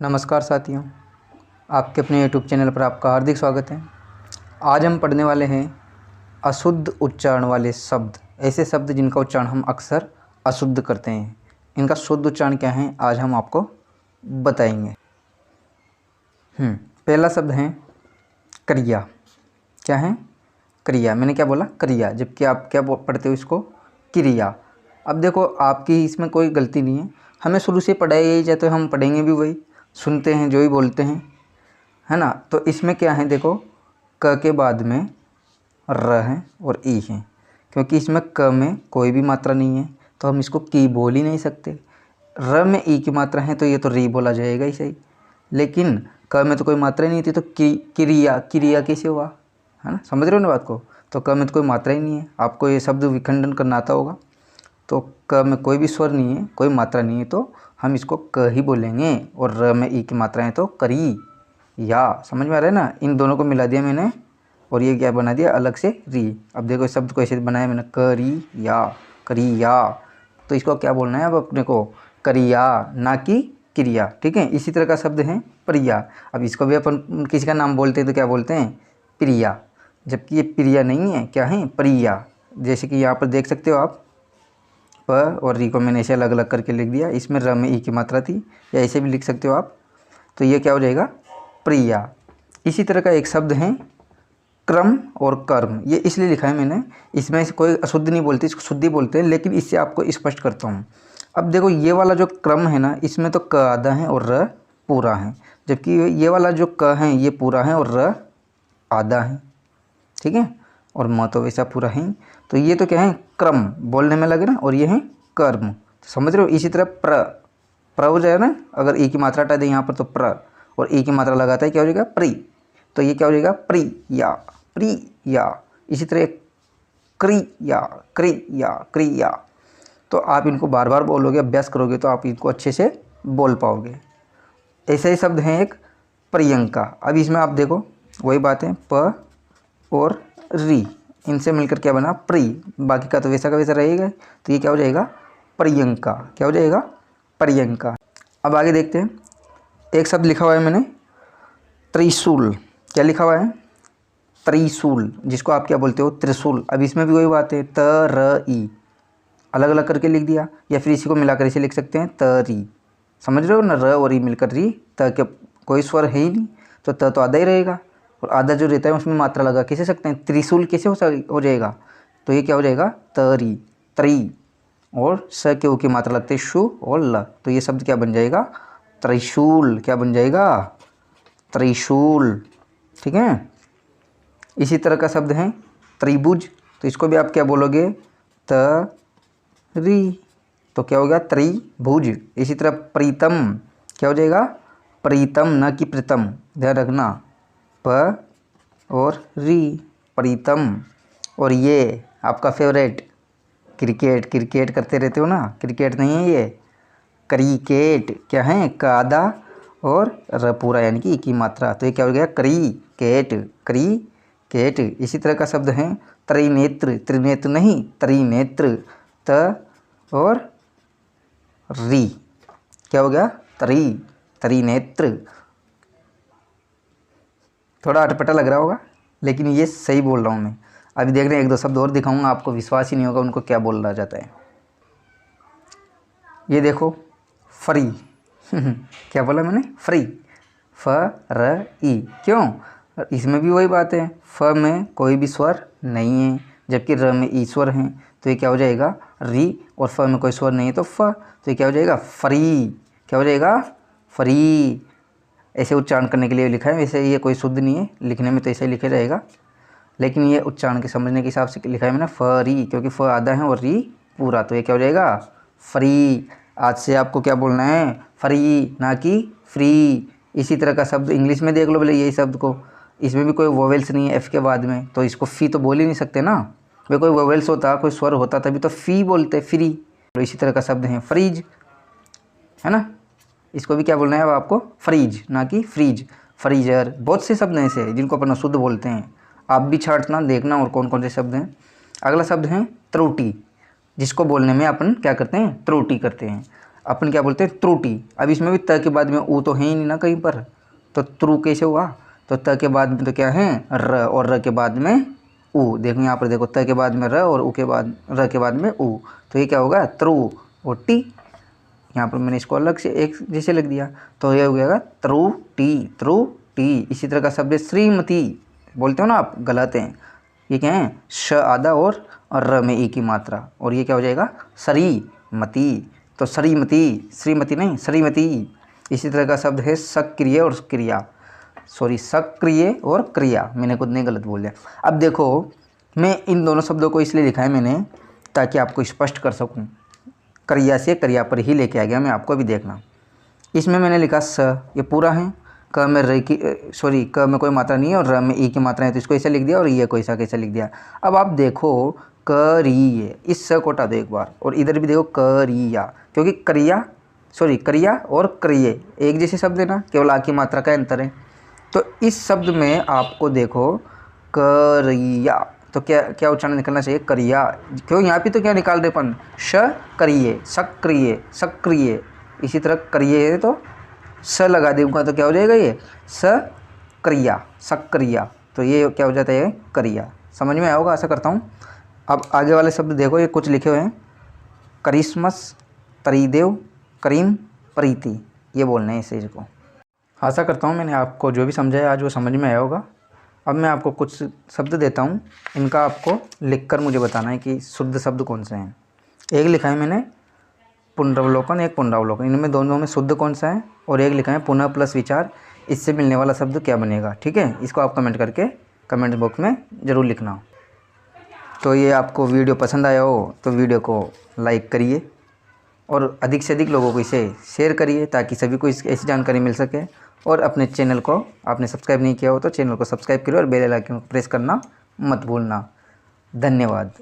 नमस्कार साथियों, आपके अपने यूट्यूब चैनल पर आपका हार्दिक स्वागत है। आज हम पढ़ने वाले हैं अशुद्ध उच्चारण वाले शब्द, ऐसे शब्द जिनका उच्चारण हम अक्सर अशुद्ध करते हैं। इनका शुद्ध उच्चारण क्या है आज हम आपको बताएंगे। पहला शब्द है क्रिया। क्या है? क्रिया। मैंने क्या बोला? क्रिया, जबकि आप क्या पढ़ते हो इसको? क्रिया। अब देखो, आपकी इसमें कोई गलती नहीं है, हमें शुरू से पढ़ाया यही जाता है, हम पढ़ेंगे भी वही, सुनते हैं जो ही बोलते हैं, है ना। तो इसमें क्या है, देखो, क के बाद में र है और ई है। क्योंकि इसमें क में कोई भी मात्रा नहीं है तो हम इसको की बोल ही नहीं सकते। र में ई की मात्रा है तो ये तो री बोला जाएगा ही सही, लेकिन क में तो कोई मात्रा ही नहीं थी तो क्रिया क्रिया कैसे हुआ, है ना। समझ रहे हो ना बात को? तो क में तो कोई मात्रा ही नहीं है। आपको ये शब्द विखंडन करना आता होगा। तो क में कोई भी स्वर नहीं है, कोई मात्रा नहीं है, तो हम इसको क ही बोलेंगे। और र में ई की मात्रा है तो करी या। समझ में आ रहा है ना? इन दोनों को मिला दिया मैंने और ये क्या बना दिया अलग से री। अब देखो, इस शब्द को ऐसे बनाया मैंने, करी या, करी या। तो इसको क्या बोलना है अब अपने को? करिया, ना कि क्रिया। ठीक है। इसी तरह का शब्द है प्रिया। अब इसको भी अपन किसी का नाम बोलते हैं तो क्या बोलते हैं? प्रिया, जबकि ये प्रिया नहीं है, क्या है? प्रिया। जैसे कि यहाँ पर देख सकते हो आप, प और री को मैंने ऐसे अलग अलग करके लिख दिया। इसमें र में ई की मात्रा थी, या ऐसे भी लिख सकते हो आप। तो ये क्या हो जाएगा? प्रिया। इसी तरह का एक शब्द है क्रम और कर्म। ये इसलिए लिखा है मैंने, इसमें से कोई अशुद्ध नहीं बोलते, इसको शुद्धि बोलते हैं, लेकिन इससे आपको स्पष्ट करता हूँ। अब देखो, ये वाला जो क्रम है ना, इसमें तो क आधा है और र पूरा है, जबकि ये वाला जो क है ये पूरा है और र आधा है। ठीक है। और म तो वैसा पूरा है। तो ये तो क्या है? क्रम बोलने में लगे ना, और ये है कर्म। तो समझ रहे हो? इसी तरह प्र हो जाएगा ना, अगर ई की मात्रा हटा दें यहाँ पर तो प्र, और ई की मात्रा लगाता है क्या हो जाएगा? प्री। तो ये क्या हो जाएगा? प्रिया, प्रिया। इसी तरह क्रिया, क्रिया, क्रिया। तो आप इनको बार बार बोलोगे, अभ्यास करोगे तो आप इनको अच्छे से बोल पाओगे। ऐसे ही शब्द हैं एक प्रियंका। अब इसमें आप देखो, वही बात है, प और री, इनसे मिलकर क्या बना? प्री। बाकी का तो वैसा का वैसा रहेगा। तो ये क्या हो जाएगा? प्रियंका। क्या हो जाएगा? प्रियंका। अब आगे देखते हैं। एक शब्द लिखा हुआ है मैंने, त्रिशूल। क्या लिखा हुआ है? त्रिशूल, जिसको आप क्या बोलते हो? त्रिशूल। अब इसमें भी वही बात है, त र ई अलग अलग करके लिख दिया, या फिर इसी को मिलाकर इसे लिख सकते हैं तरी। समझ रहे हो ना? र और ई मिलकर री। त के कोई स्वर है ही नहीं, तो त तो आधा ही रहेगा, और आधा जो रहता है उसमें मात्रा लगा कैसे सकते हैं? त्रिशूल कैसे हो जाएगा? तो ये क्या हो जाएगा? तरी, त्री। और स के ऊ की मात्रा लगती है शु और ल, तो ये शब्द क्या बन जाएगा? त्रिशूल। क्या बन जाएगा? त्रिशूल। ठीक है। इसी तरह का शब्द है त्रिभुज। तो इसको भी आप क्या बोलोगे? री। तो क्या हो गया? त्रिभुज। इसी तरह प्रीतम। क्या हो जाएगा? प्रीतम, ना कि प्रीतम, ध्यान रखना। प और री, प्रीतम। और ये आपका फेवरेट क्रिकेट, क्रिकेट करते रहते हो ना, क्रिकेट नहीं है ये, क्रिकेट। क्या है? क आधा और र पूरा, यानी कि ई की मात्रा। तो ये क्या हो गया? Cricket, cricket. इसी तरह का शब्द है त्रिनेत्र। त्रिनेत्र नहीं, त्रिनेत्र। त और री, क्या हो गया? त्रिनेत्र। थोड़ा अटपटा लग रहा होगा, लेकिन ये सही बोल रहा हूँ मैं। अभी देख रहे हैं, एक दो शब्द और दिखाऊंगा, आपको विश्वास ही नहीं होगा उनको क्या बोला जाता है। ये देखो, फ्री। क्या बोला मैंने? फ्री, फ र ई। क्यों? इसमें भी वही बात है, फ में कोई भी स्वर नहीं है, जबकि र में ई स्वर है। तो ये क्या हो जाएगा? री। और फ में कोई स्वर नहीं है तो फ। तो ये क्या हो जाएगा? फ्री। क्या हो जाएगा? फ्री। ऐसे उच्चारण करने के लिए लिखा है, वैसे ये कोई शुद्ध नहीं है, लिखने में तो ऐसे ही लिखा जाएगा, लेकिन ये उच्चारण के समझने के हिसाब से लिखा है मैंने फरी, क्योंकि फ आधा है और री पूरा। तो ये क्या हो जाएगा? फ्री। आज से आपको क्या बोलना है? फ्री, ना कि फ्री। इसी तरह का शब्द इंग्लिश में देख लो भले, यही शब्द को, इसमें भी कोई वोवेल्स नहीं है एफ के बाद में, तो इसको फ़ी तो बोल ही नहीं सकते ना। भाई कोई वोवेल्स होता, कोई स्वर होता, तभी तो फ़ी बोलते, फ्री। तो इसी तरह का शब्द है फ्रीज, है ना। इसको भी क्या बोलना है अब आपको? फ्रीज, ना कि फ्रीज। फ्रीजर। बहुत से शब्द हैं ऐसे जिनको अपन अशुद्ध बोलते हैं, आप भी छांटना, देखना और कौन कौन से शब्द हैं। अगला शब्द है त्रुटि, जिसको बोलने में अपन क्या करते हैं? त्रुटि करते हैं। अपन क्या बोलते हैं त्रुटि। अब इसमें भी त के बाद में ऊ तो है ही नहीं ना कहीं पर, तो त्रू कैसे हुआ? तो त के बाद में तो क्या है र, और र के बाद में ऊ। देखो यहाँ पर देखो, त के बाद में र और ऊ के बाद र के बाद में ऊ, तो ये क्या होगा त्रु और टी। यहाँ पर मैंने इसको अलग से एक जैसे लिख दिया, तो ये हो गया त्रु टी। इसी तरह का शब्द है श्रीमती, बोलते हो ना आप, गलत है। ये क्या है श आधा और र में ई की मात्रा, और ये क्या हो जाएगा श्रीमती। तो श्रीमती, श्रीमती नहीं श्रीमती। इसी तरह का शब्द है सक्रिय और क्रिया, सॉरी सक्रिय और क्रिया, मैंने खुद ने गलत बोल दिया। अब देखो मैं इन दोनों शब्दों को इसलिए लिखा है मैंने ताकि आपको स्पष्ट कर सकूं। क्रिया से क्रिया पर ही लेके आ गया मैं आपको, अभी देखना। इसमें मैंने लिखा स, ये पूरा है, क में र की सॉरी क में कोई मात्रा नहीं है और र में ई की मात्रा है, तो इसको ऐसे लिख दिया और ये को ऐसा कैसे लिख दिया। अब आप देखो करिए, इस स को हटा दो एक बार, और इधर भी देखो करिया, क्योंकि क्रिया सॉरी क्रिया और क्रिय एक जैसे शब्द है ना, केवल आ की मात्रा का अंतर है। तो इस शब्द में आपको देखो करिया, तो क्या क्या उच्चारण निकलना चाहिए करिया, क्यों यहाँ पे तो क्या निकाल रहे अपन श करिए सक्रिय सक्रिय। इसी तरह करिए है तो स लगा दूंगा तो क्या हो जाएगा ये स क्रिया सक्रिया, तो ये क्या हो जाता है करिया। समझ में आया होगा आशा करता हूँ। अब आगे वाले शब्द देखो, ये कुछ लिखे हुए हैं, करिश्मस, त्रिदेव, करीम, प्रीति, ये बोलना है इस चीज़ को। आशा करता हूँ मैंने आपको जो भी समझाया आज वो समझ में आया होगा। अब मैं आपको कुछ शब्द देता हूँ, इनका आपको लिखकर मुझे बताना है कि शुद्ध शब्द कौन से हैं। एक लिखा है मैंने पुनरावलोकन, एक पुनरावलोकन, इनमें दोनों में शुद्ध कौन सा है, और एक लिखा है पुनः प्लस विचार, इससे मिलने वाला शब्द क्या बनेगा। ठीक है, इसको आप कमेंट करके कमेंट बॉक्स में ज़रूर लिखना। तो ये आपको वीडियो पसंद आया हो तो वीडियो को लाइक करिए और अधिक से अधिक लोगों को इसे शेयर करिए ताकि सभी को ऐसी जानकारी मिल सके। और अपने चैनल को आपने सब्सक्राइब नहीं किया हो तो चैनल को सब्सक्राइब करिए और बेल आइकन को प्रेस करना मत भूलना। धन्यवाद।